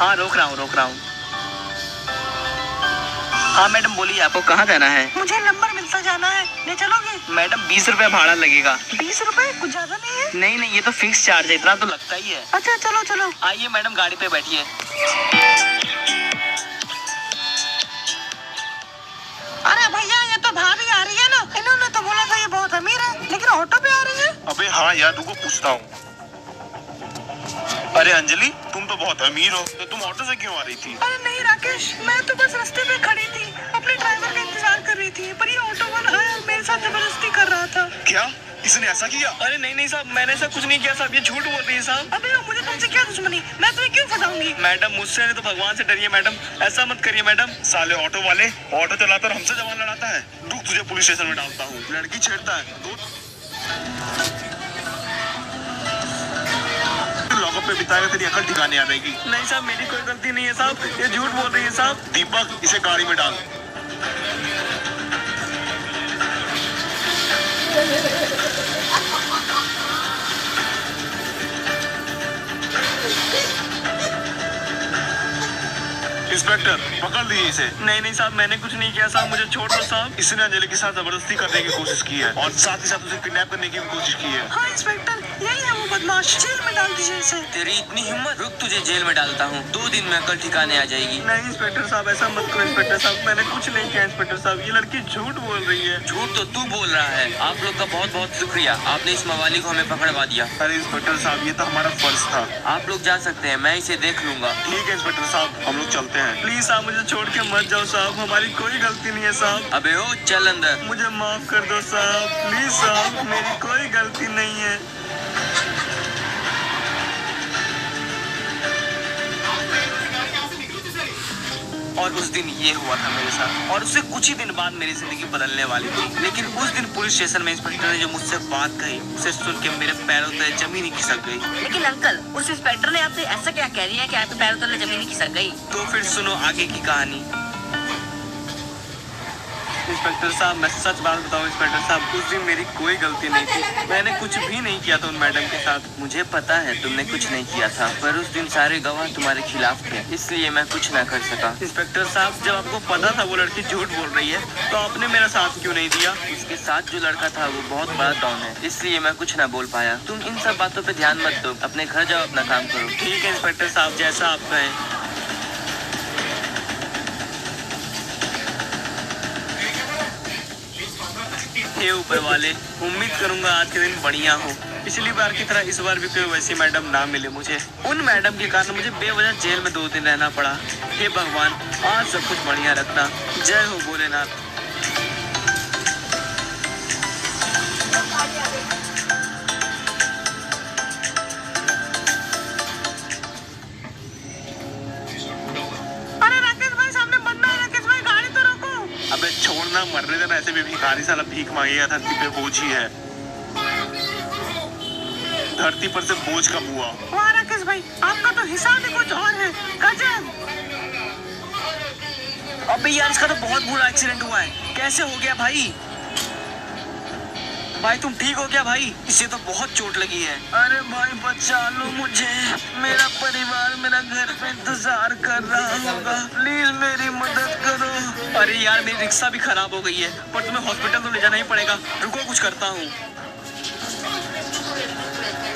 हाँ रोक रहा हूँ। हाँ मैडम बोलिए, आपको कहाँ जाना है? मुझे नंबर मिलता जाना है, ले चलोगे? मैडम 20 रुपए भाड़ा लगेगा। 20 रुपए कुछ ज्यादा नहीं है? नहीं ये तो फिक्स चार्ज है, इतना तो लगता ही है। अच्छा चलो। आइए मैडम गाड़ी पे बैठिए। अरे भैया ये तो भाभी आ रही है ना, इन्होंने तो बोला था ये बहुत अमीर है, लेकिन ऑटो पे आ रही है। अबे हाँ यार, रुको पूछता हूँ। अरे अंजलि, तुम तो बहुत अमीर हो, तो तुम ऑटो से क्यों आ रही थी? अरे नहीं राकेश, मैं तो बस रास्ते पे खड़ी थी, अपने ड्राइवर का इंतजार कर रही थी, पर ये ऑटो वाला आया और मेरे साथ जबरदस्ती कर रहा था। क्या इसने ऐसा किया? अरे नहीं साहब, मैंने ऐसा कुछ नहीं किया साहब, ये झूठ बोल रही है साहब। अबे मुझे तुमसे क्या दुश्मनी, मैं तुम्हें क्यों फंसाऊंगी? मैडम मुझसे नहीं तो भगवान से डरिए मैडम, ऐसा मत करिए मैडम। साले ऑटो वाले, ऑटो चलाकर हमसे जवान लड़ाता है। रुक, तुझे पुलिस स्टेशन में डालता हूँ। लड़की छेड़ता है तो लॉकअप पे बिताएगा, तेरी अकल ठिकाने आ जाएगी। नहीं साहब, मेरी कोई गलती नहीं है साहब, ये झूठ बोल रही है साहब। दीपक, इसे गाड़ी में डाल। इंस्पेक्टर पकड़ लीजिए इसे। नहीं साहब, मैंने कुछ नहीं किया साहब, मुझे छोड़ दो साहब। इसने अंजलि के साथ जबरदस्ती करने की कोशिश की है और साथ ही साथ उसे किडनैप करने की भी कोशिश की है। हाँ इंस्पेक्टर, यही है वो बदमाश, जेल में डाल दीजिए इसे। तेरी इतनी हिम्मत, रुक तुझे जेल में डालता हूँ, 2 दिन में अकल ठिकाने आ जाएगी। नहीं इंस्पेक्टर साहब, ऐसा मत करो इंस्पेक्टर साहब, मैंने कुछ नहीं किया इंस्पेक्टर साहब, ये लड़की झूठ बोल रही है। झूठ तो तू बोल रहा है। आप लोग का बहुत बहुत शुक्रिया, आपने इस मवाली को हमें पकड़वा दिया। अरे इंस्पेक्टर साहब, ये तो हमारा फर्ज था। आप लोग जा सकते हैं, मैं इसे देख लूंगा। ठीक है इंस्पेक्टर साहब, हम लोग चलते हैं। प्लीज साहब मुझे छोड़ के मत जाओ साहब, हमारी कोई गलती नहीं है साहब। अबे ओ चल अंदर। मुझे माफ कर दो साहब, प्लीज साहब, मेरी कोई गलती नहीं है। और उस दिन ये हुआ था मेरे साथ, और उससे कुछ ही दिन बाद मेरी जिंदगी बदलने वाली थी। लेकिन उस दिन पुलिस स्टेशन में इंस्पेक्टर ने जो मुझसे बात कही, उसे सुन के मेरे पैरों तले जमीन ही खिसक गई। लेकिन अंकल, उस इंस्पेक्टर ने आपसे ऐसा क्या कह दिया कि आपके पैरों तले जमीन ही खिसक गई? तो फिर सुनो आगे की कहानी। इंस्पेक्टर साहब, मैं सच बात बताऊं इंस्पेक्टर साहब, उस दिन मेरी कोई गलती नहीं थी, मैंने कुछ भी नहीं किया था उन मैडम के साथ। मुझे पता है तुमने कुछ नहीं किया था, पर उस दिन सारे गवाह तुम्हारे खिलाफ थे, इसलिए मैं कुछ न कर सका। इंस्पेक्टर साहब, जब आपको पता था वो लड़की झूठ बोल रही है, तो आपने मेरा साथ क्यों नहीं दिया? उसके साथ जो लड़का था वो बहुत बड़ा डॉन है, इसलिए मैं कुछ न बोल पाया। तुम इन सब बातों पे ध्यान मत दो, अपने घर जाओ, अपना काम करो। ठीक है इंस्पेक्टर साहब, जैसा आप कहें। हे ऊपर वाले, उम्मीद करूंगा आज के दिन बढ़िया हो। पिछली बार की तरह इस बार भी कोई वैसी मैडम ना मिले मुझे। उन मैडम के कारण मुझे बेवजह जेल में 2 दिन रहना पड़ा। हे भगवान, आज सब कुछ बढ़िया रखना। जय हो भोलेनाथ। अरे राकेश भाई, सामने बंदा है, राकेश भाई गाड़ी तो रोको। अबे छोड़ना, मरने देना, ऐसे भी भिखारी साला भीख मांगेगा, धरती पे बोझ ही है। धरती पर से बोझ कब हुआ? वाह राकेश भाई, आपका तो हिसाब ही कुछ और है, गजब। अबे यार, इसका तो बहुत बुरा एक्सीडेंट हुआ है, कैसे हो गया भाई? भाई तुम ठीक हो क्या भाई? इसे तो बहुत चोट लगी है। अरे भाई बचा लो मुझे, मेरा परिवार मेरा घर पे इंतजार कर रहा होगा, प्लीज मेरी मदद करो। अरे यार, मेरी रिक्शा भी खराब हो गई है, पर तुम्हें हॉस्पिटल तो ले जाना ही पड़ेगा। रुको कुछ करता हूँ।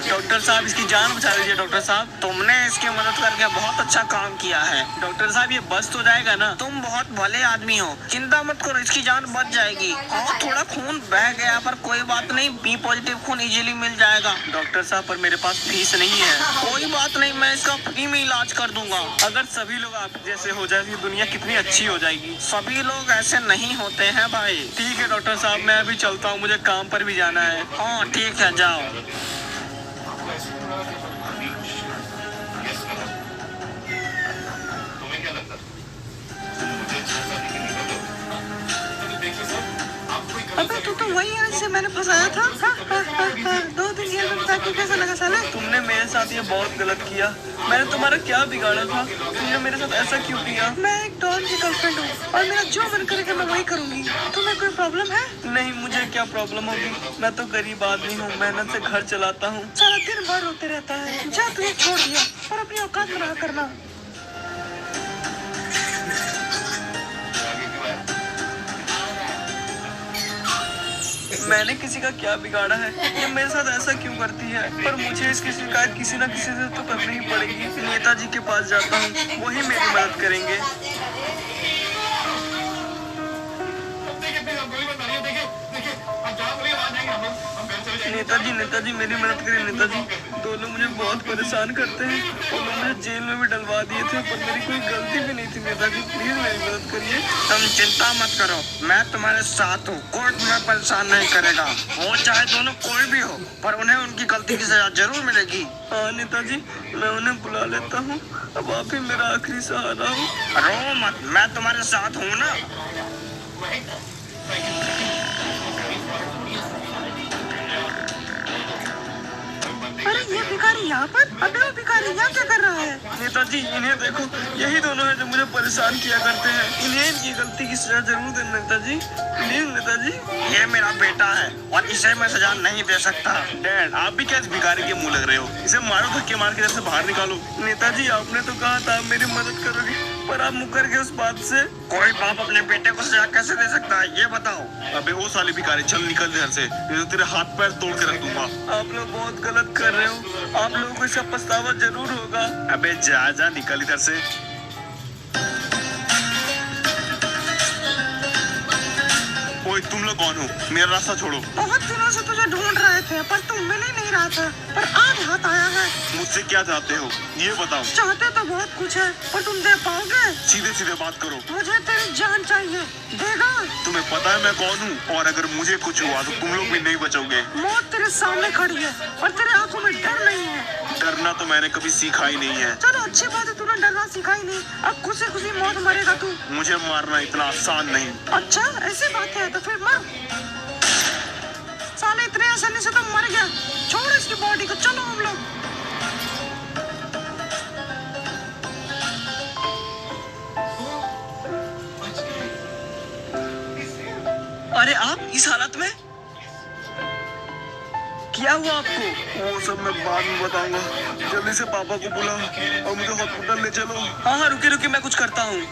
डॉक्टर साहब, इसकी जान बचा लीजिए। डॉक्टर साहब, तुमने इसकी मदद करके बहुत अच्छा काम किया है। डॉक्टर साहब, ये बच तो जाएगा ना? तुम बहुत भले आदमी हो, चिंता मत करो, इसकी जान बच जाएगी। और थोड़ा खून बह गया, पर कोई बात नहीं, बी पॉजिटिव खून इजीली मिल जाएगा। डॉक्टर साहब, पर मेरे पास फीस नहीं है। कोई बात नहीं, मैं इसका फ्री में इलाज कर दूंगा। अगर सभी लोग आप जैसे हो जाए, दुनिया कितनी अच्छी हो जाएगी। सभी लोग ऐसे नहीं होते हैं भाई। ठीक है डॉक्टर साहब, मैं अभी चलता हूँ, मुझे काम पर भी जाना है। हाँ ठीक है, जाओ। अबे तू तो वही है जिसे मैंने फंसाया था। 2 दिन जेल में बिता के कैसा लगा साले? तुमने मेरे साथ ये बहुत गलत किया, मैंने तुम्हारा क्या बिगाड़ा था? तुमने मेरे साथ ऐसा क्यों किया? मैं एक डॉन की गर्लफ्रेंड हूँ और मेरा जो मन करेगा मैं वही करूँगी। तुम्हें कोई प्रॉब्लम है? नहीं, मुझे क्या प्रॉब्लम होगी, मैं तो गरीब आदमी हूँ, मेहनत से घर चलाता हूँ। सारा दिन भर रोते रहता है। जा, तुझे छोड़ दिया, और अपनी औकात में रहा करना। मैंने किसी का क्या बिगाड़ा है? ये मेरे साथ ऐसा क्यों करती है? पर मुझे इसकी शिकायत किसी न किसी से तो करनी ही पड़ेगी। नेताजी के पास जाता हूँ, वही मेरी मदद करेंगे। नेताजी नेताजी मेरी मदद करिए नेताजी। दोनों मुझे बहुत परेशान करते हैं। उन्होंने मुझे जेल में भी डलवा दिए थे, पर मेरी कोई गलती भी नहीं थी। नेताजी प्लीज मेरी मदद करिए। तुम चिंता मत करो, मैं तुम्हारे साथ हूँ। कोर्ट में परेशान नहीं करेगा। वो चाहे दोनों कोई भी हो, पर उन्हें उनकी गलती की सजा जरूर मिलेगी। हाँ नेताजी, मैं उन्हें बुला लेता हूँ। अब आप ही मेरा आखिरी सहारा हो। रो मत, मैं तुम्हारे साथ हूँ ना। अरे ये भिखारी यहाँ पर? अबे वो भिखारी यहाँ क्या कर रहा है? नेताजी इन्हें देखो, यही दोनों हैं जो मुझे परेशान किया करते हैं। इन्हें इनकी गलती की सजा जरूर दें नेताजी, प्लीज नेताजी। ये मेरा बेटा है और इसे मैं सजा नहीं दे सकता। डैड, आप भी क्या इस भिखारी के मुंह लग रहे हो? इसे मारो, धक्के मार के इधर से बाहर निकालो। नेताजी आपने तो कहा था आप मेरी मदद करोगे, पर आप मुकर गए उस बात से। कोई बाप अपने बेटे को सजा कैसे दे सकता है, ये बताओ। अबे ओ साले भिखारी, चल निकल इधर से, नहीं तो तेरे हाथ पैर तोड़ के रख दूंगा। आप लोग बहुत गलत कर रहे हो। आप लोगों को इसका पछतावा जरूर होगा। अबे जा जा, निकल इधर से। ओए तुम लोग कौन हो? मेरा रास्ता छोड़ो। बहुत दिनों से तुझे ढूंढ रहे थे, पर तू मिल ही नहीं रहा था, पर आज हाथ आया है। मुझसे क्या चाहते हो ये बताओ। चाहते तो बहुत कुछ है, पर तुम दे पाओगे? सीधे सीधे बात करो। मुझे तेरी जान चाहिए, देगा? तुम्हें पता है मैं कौन हूँ, और अगर मुझे कुछ हुआ तो तुम लोग भी नहीं बचोगे। मौत तेरे सामने खड़ी है और तेरे आंखों में डर नहीं है। डरना तो मैंने कभी सीखा ही नहीं है। चलो अच्छी बात है, तूने डरना सीखा ही नहीं। अब खुशी खुशी मौत मरेगा तू। मुझे मारना इतना आसान नहीं। अच्छा ऐसी बात है तो फिर मर। साले इतने आसानी से तो मर गया। छोड़ इसकी बॉडी को, चलो हम लोग। अरे आप इस हालत में? क्या हुआ आपको? वो सब मैं बाद में बताऊंगा। जल्दी से पापा को बुला और मुझे हॉस्पिटल ले चलो। हाँ हाँ रुकिए रुकिए, मैं कुछ करता हूँ।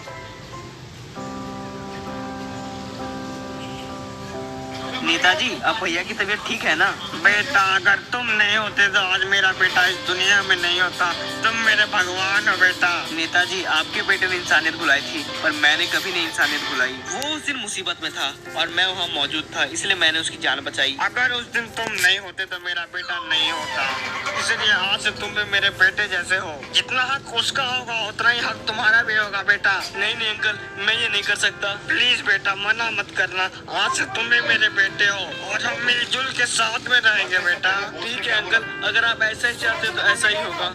नेताजी अब भैया की तबीयत ठीक है ना? बेटा, अगर तुम नहीं होते तो आज मेरा बेटा इस दुनिया में नहीं होता। तुम मेरे भगवान हो बेटा। नेताजी आपके बेटे ने इंसानियत भुलाई थी, पर मैंने कभी नहीं इंसानियत भुलाई। वो उस दिन मुसीबत में था और मैं वहाँ मौजूद था, इसलिए मैंने उसकी जान बचाई। अगर उस दिन तुम नहीं होते तो मेरा बेटा नहीं होता। इसलिए आज से तुम भी मेरे बेटे जैसे हो। जितना हक उसका होगा उतना ही हक तुम्हारा भी होगा बेटा। नहीं नहीं अंकल, मैं ये नहीं कर सकता। प्लीज बेटा, मना मत करना। आज से तुम भी मेरे बेटे हो और हम मिलजुल के साथ में रहेंगे बेटा। ठीक है अंकल, अगर आप ऐसा ही चाहते तो ऐसा ही होगा।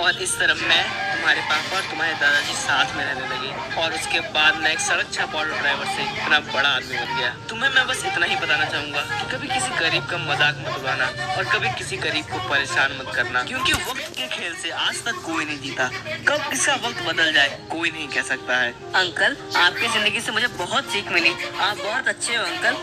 और इस तरफ मैं, तुम्हारे पापा और तुम्हारे दादाजी साथ में रहने लगे और उसके बाद मैं एक सड़क छाप ऑटो ड्राइवर से इतना बड़ा आदमी बन गया। तुम्हें मैं बस इतना ही बताना चाहूंगा कि कभी किसी गरीब का मजाक मत उड़ाना और कभी किसी गरीब को परेशान मत करना, क्योंकि वक्त के खेल से आज तक कोई नहीं जीता। कब किसका वक्त बदल जाए कोई नहीं कह सकता है। अंकल, आपकी जिंदगी से मुझे बहुत सीख मिली। आप बहुत अच्छे हो अंकल।